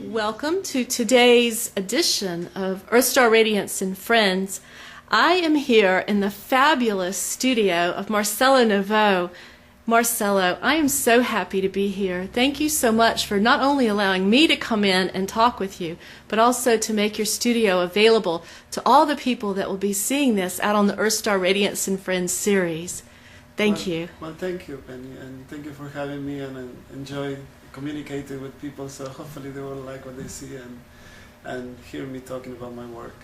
Welcome to today's edition of Earthstar Radiance and Friends. I am here in the fabulous studio of Marcelo Novo. Marcelo, I am so happy to be here. Thank you so much for not only allowing me to come in and talk with you, but also to make your studio available to all the people that will be seeing this out on the Earthstar Radiance and Friends series. Thank you. Well, thank you, Penny, and thank you for having me, and I enjoy communicating with people, so hopefully they will like what they see and hear me talking about my work.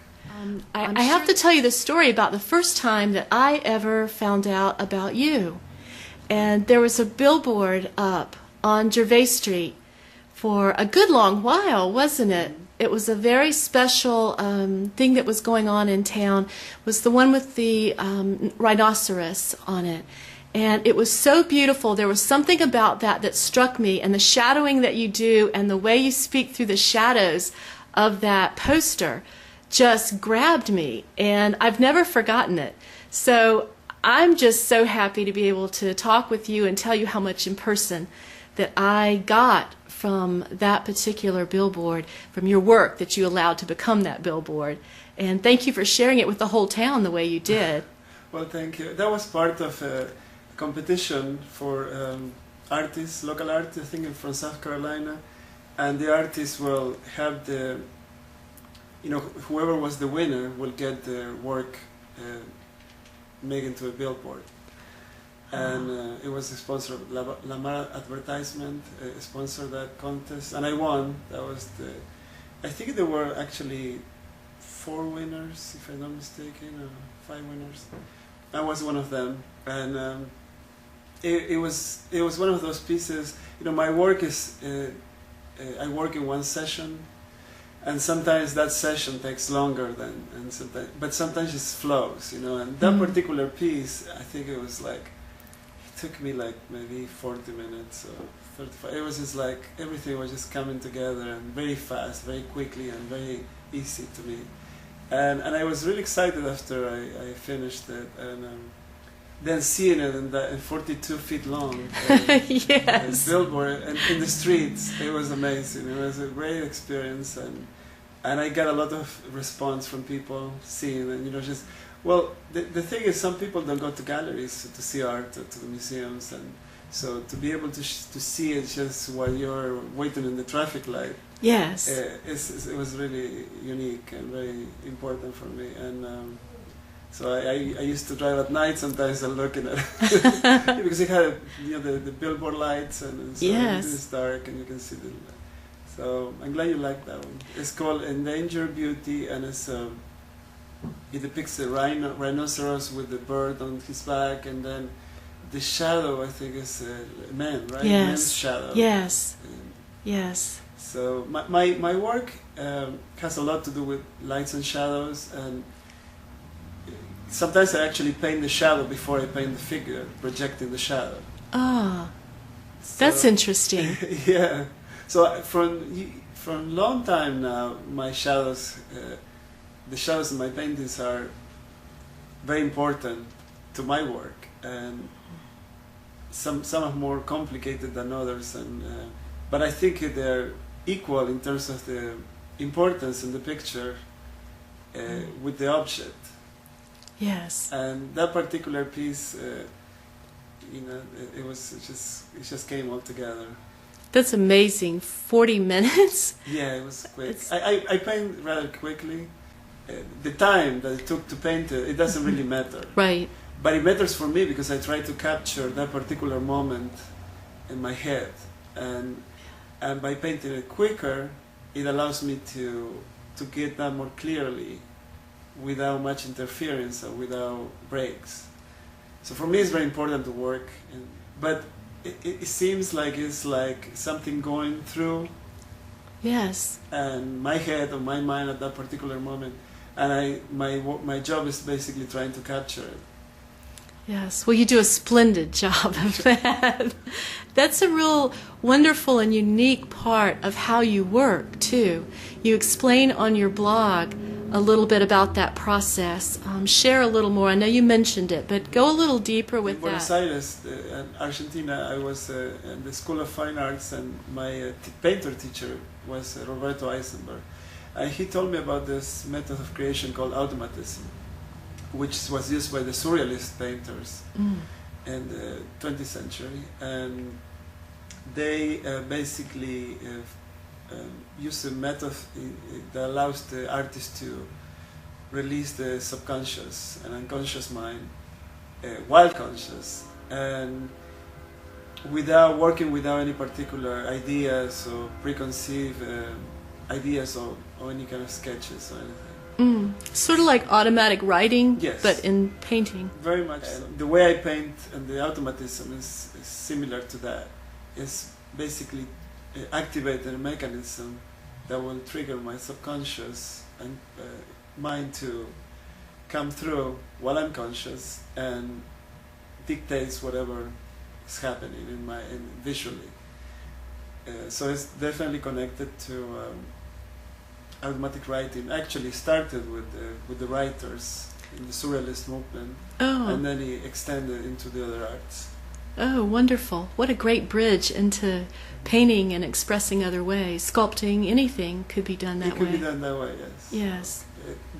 I have to tell you the story about the first time that I ever found out about you. And there was a billboard up on Gervais Street for a good long while, wasn't it? It was a very special thing that was going on in town. It was the one with the rhinoceros on it. And it was so beautiful. There was something about that that struck me, and the shadowing that you do and the way you speak through the shadows of that poster just grabbed me, and I've never forgotten it. So I'm just so happy to be able to talk with you and tell you how much in person that I got from that particular billboard, from your work that you allowed to become that billboard. And thank you for sharing it with the whole town the way you did. Well, thank you. That was part of a competition for artists, local artists, I think from South Carolina, and the artists will have the, whoever was the winner will get their work made into a billboard. And it was a sponsor of Lamar Advertisement, sponsored that contest, and I won. That was I think there were actually 4 winners, if I'm not mistaken, or 5 winners. I was one of them, and it was one of those pieces. My work is I work in one session, and sometimes that session takes longer but sometimes it flows, And that particular piece, I think it was like, it took me like maybe 40 minutes or 35. It was just like everything was just coming together and very fast, very quickly, and very easy to me. And I was really excited after I finished it, and then seeing it in 42 feet long yes. billboard and in the streets, it was amazing. It was a great experience, and I got a lot of response from people seeing it. The thing is, some people don't go to galleries to see art, or to the museums, and so to be able to see it just while you're waiting in the traffic light. Yes. It was really unique and very important for me, and so I used to drive at night sometimes and looking at it because it had the billboard lights, and so yes. it's dark and you can see so I'm glad you like that one. It's called Endangered Beauty, and it depicts a rhinoceros with the bird on his back, and then the shadow, I think, is a man, right? Yes. Man's shadow. Yes. And yes. so my work has a lot to do with lights and shadows, and sometimes I actually paint the shadow before I paint the figure, projecting the shadow. Ah, that's interesting. Yeah. So from long time now, my shadows, the shadows in my paintings are very important to my work, and some are more complicated than others, but I think they're equal in terms of the importance in the picture with the object. Yes. And that particular piece, it just came all together. That's amazing. 40 minutes? Yeah, it was quick. I paint rather quickly. The time that it took to paint it doesn't really matter. Right. But it matters for me because I try to capture that particular moment in my head. And by painting it quicker, it allows me to get that more clearly without much interference or without breaks. So for me it's very important to work, but it seems like it's like something going through yes. and my head or my mind at that particular moment, and my job is basically trying to capture it. Yes, well, you do a splendid job of that. That's a real wonderful and unique part of how you work, too. You explain on your blog a little bit about that process. Share a little more. I know you mentioned it, but go a little deeper with in Buenos that. Aires, Argentina, I was in the School of Fine Arts, and my painter teacher was Roberto Eisenberg. And he told me about this method of creation called Automatism, which was used by the Surrealist painters in the 20th century. And they basically use a method that allows the artist to release the subconscious and unconscious mind while conscious, and without working without any particular ideas or preconceived ideas or any kind of sketches or anything. Sort of like automatic writing, Yes. but in painting. Very much. The way I paint and the automatism is similar to that. It's basically activate a mechanism that will trigger my subconscious and mind to come through while I'm conscious and dictates whatever is happening visually. So it's definitely connected to automatic writing. Actually started with the writers in the Surrealist movement, and then he extended into the other arts. Oh, wonderful. What a great bridge into painting and expressing other ways. Sculpting, anything could be done that way. It could be done that way, yes. Yes.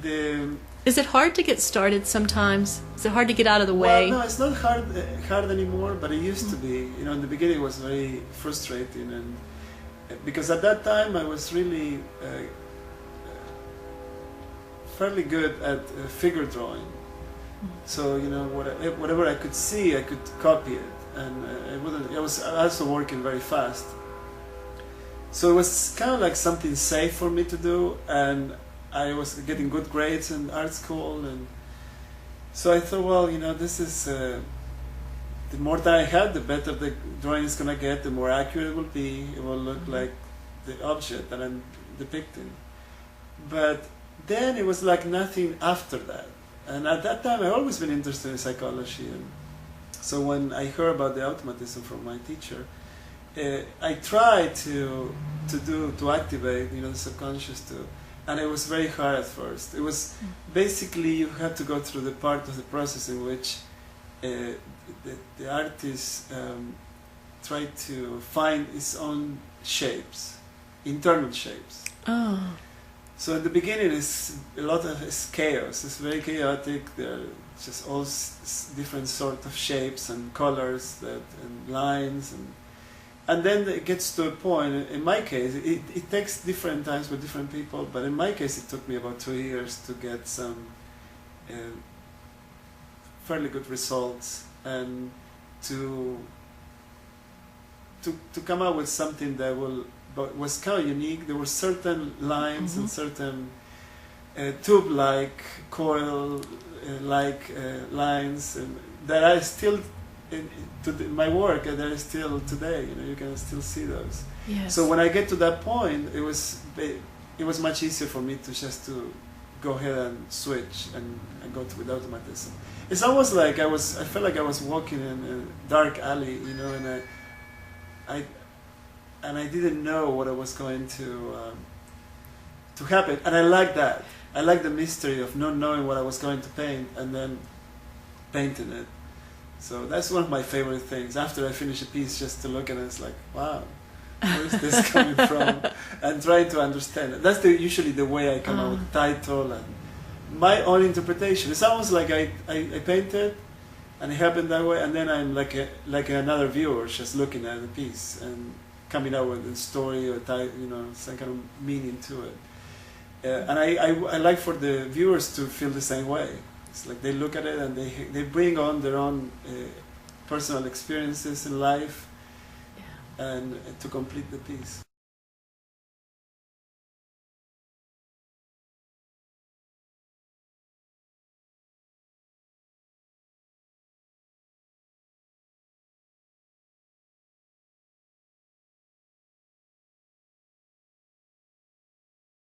The Is it hard to get started sometimes? Is it hard to get out of the way? Well, no, it's not hard anymore, but it used to be. You know, in the beginning it was very frustrating, and because at that time I was really fairly good at figure drawing. So you know, whatever I could see, I could copy it, and I was also working very fast. So it was kind of like something safe for me to do, and I was getting good grades in art school, and so I thought, well, you know, this is the more time I had, the better the drawing is gonna get, the more accurate it will be. It will look like the object that I'm depicting. But then it was like nothing after that. And at that time, I'd always been interested in psychology, and so when I heard about the automatism from my teacher, I tried to activate, you know, the subconscious too. And it was very hard at first. It was basically you had to go through the part of the process in which the artist tried to find its own shapes, internal shapes. Oh. So in the beginning, it's a lot of chaos. It's very chaotic. There are just all different sort of shapes and colors and lines and then it gets to a point, in my case, it takes different times with different people, but in my case it took me about 2 years to get some fairly good results and to come up with something that was kind of unique. There were certain lines and certain tube-like, coil-like lines that I still... my work, there is still today, you know, you can still see those. Yes. So when I get to that point, it was much easier for me to just to go ahead and switch and go with automatism. It's almost like I felt like I was walking in a dark alley, you know, and I didn't know what was going to happen, and I like that. I like the mystery of not knowing what I was going to paint and then painting it. So that's one of my favorite things. After I finish a piece, just to look at it, it's like, wow, where is this coming from? And trying to understand it. That's usually the way I come up with the title and my own interpretation. It's almost like I painted, and it happened that way, and then I'm like another viewer, just looking at the piece and coming up with a story or you know, some kind of meaning to it. And I like for the viewers to feel the same way. It's like they look at it and they bring on their own personal experiences in life, and to complete the piece.